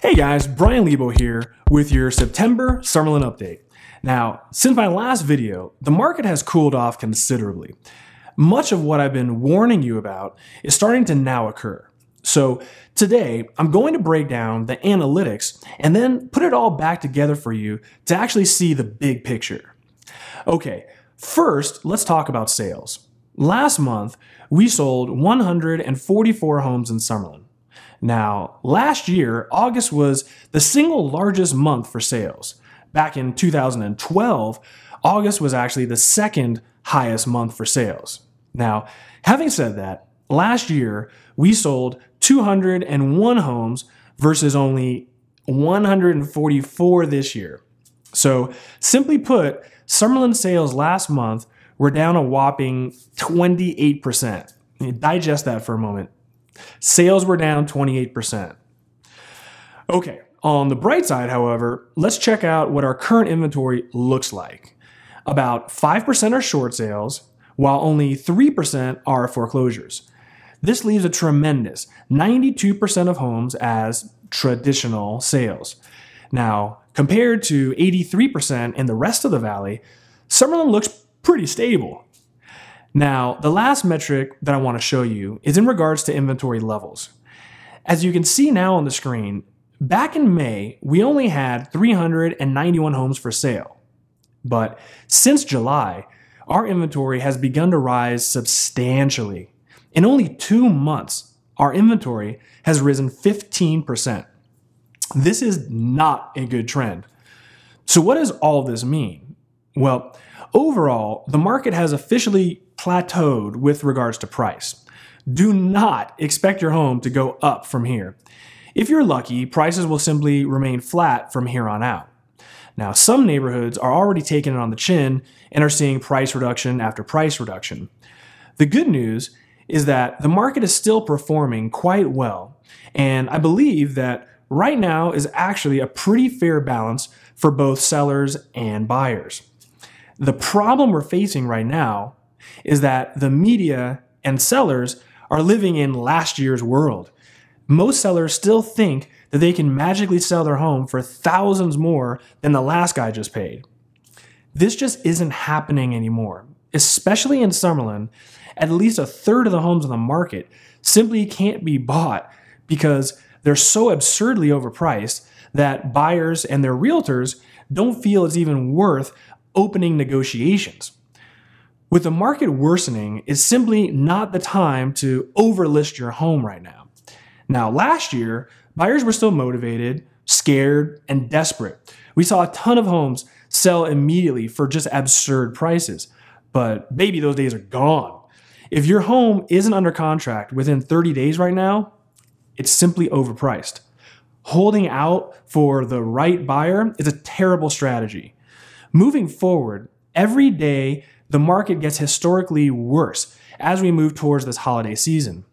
Hey guys, Bryan Lebo here with your September Summerlin update. Now, since my last video, the market has cooled off considerably. Much of what I've been warning you about is starting to now occur. So today, I'm going to break down the analytics and then put it all back together for you to actually see the big picture. Okay, first, let's talk about sales. Last month, we sold 144 homes in Summerlin. Now, last year, August was the single largest month for sales. Back in 2012, August was actually the second highest month for sales. Now, having said that, last year, we sold 201 homes versus only 144 this year. So, simply put, Summerlin sales last month were down a whopping 28%. Digest that for a moment. Sales were down 28%. Okay, on the bright side, however, let's check out what our current inventory looks like. About 5% are short sales, while only 3% are foreclosures. This leaves a tremendous 92% of homes as traditional sales. Now, compared to 83% in the rest of the valley, Summerlin looks pretty stable. Now, the last metric that I want to show you is in regards to inventory levels. As you can see now on the screen, back in May, we only had 391 homes for sale. But since July, our inventory has begun to rise substantially. In only 2 months, our inventory has risen 15%. This is not a good trend. So what does all this mean? Well, overall, the market has officially plateaued with regards to price. Do not expect your home to go up from here. If you're lucky, prices will simply remain flat from here on out. Now, some neighborhoods are already taking it on the chin and are seeing price reduction after price reduction. The good news is that the market is still performing quite well, and I believe that right now is actually a pretty fair balance for both sellers and buyers. The problem we're facing right now is that the media and sellers are living in last year's world. Most sellers still think that they can magically sell their home for thousands more than the last guy just paid. This just isn't happening anymore, especially in Summerlin. At least a third of the homes on the market simply can't be bought because they're so absurdly overpriced that buyers and their realtors don't feel it's even worth opening negotiations. With the market worsening, it's simply not the time to overlist your home right now. Now, last year, buyers were still motivated, scared, and desperate. We saw a ton of homes sell immediately for just absurd prices. But baby, those days are gone. If your home isn't under contract within 30 days right now, it's simply overpriced. Holding out for the right buyer is a terrible strategy. Moving forward, every day the market gets historically worse as we move towards this holiday season.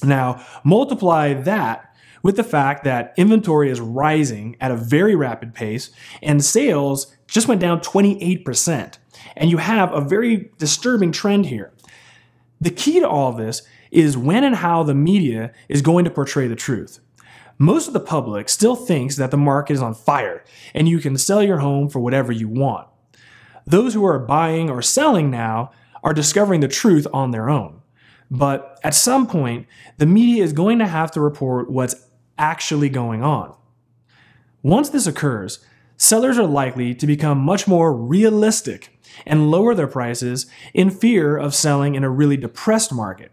Now, multiply that with the fact that inventory is rising at a very rapid pace and sales just went down 28%. And you have a very disturbing trend here. The key to all of this is when and how the media is going to portray the truth. Most of the public still thinks that the market is on fire and you can sell your home for whatever you want. Those who are buying or selling now are discovering the truth on their own. But at some point, the media is going to have to report what's actually going on. Once this occurs, sellers are likely to become much more realistic and lower their prices in fear of selling in a really depressed market.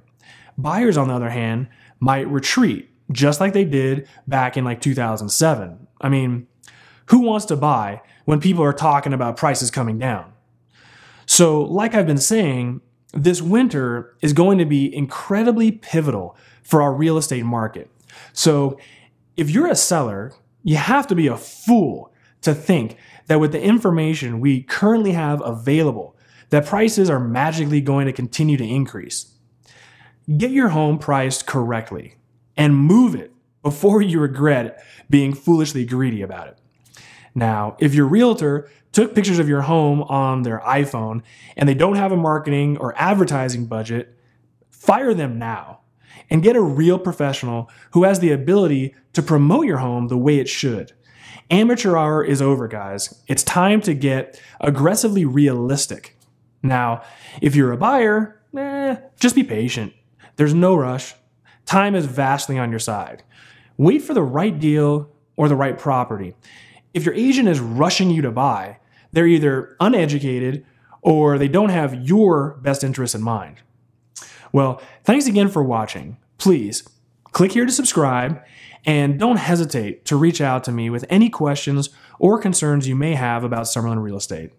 Buyers, on the other hand, might retreat, just like they did back in 2007. I mean, who wants to buy when people are talking about prices coming down? So, like I've been saying, this winter is going to be incredibly pivotal for our real estate market. So, if you're a seller, you have to be a fool to think that with the information we currently have available, that prices are magically going to continue to increase. Get your home priced correctly and move it before you regret being foolishly greedy about it. Now, if your realtor took pictures of your home on their iPhone and they don't have a marketing or advertising budget, fire them now. and get a real professional who has the ability to promote your home the way it should. Amateur hour is over, guys. It's time to get aggressively realistic. Now, if you're a buyer, just be patient. There's no rush. Time is vastly on your side. Wait for the right deal or the right property. If your agent is rushing you to buy, they're either uneducated or they don't have your best interests in mind. Well, thanks again for watching. Please click here to subscribe and don't hesitate to reach out to me with any questions or concerns you may have about Summerlin real estate.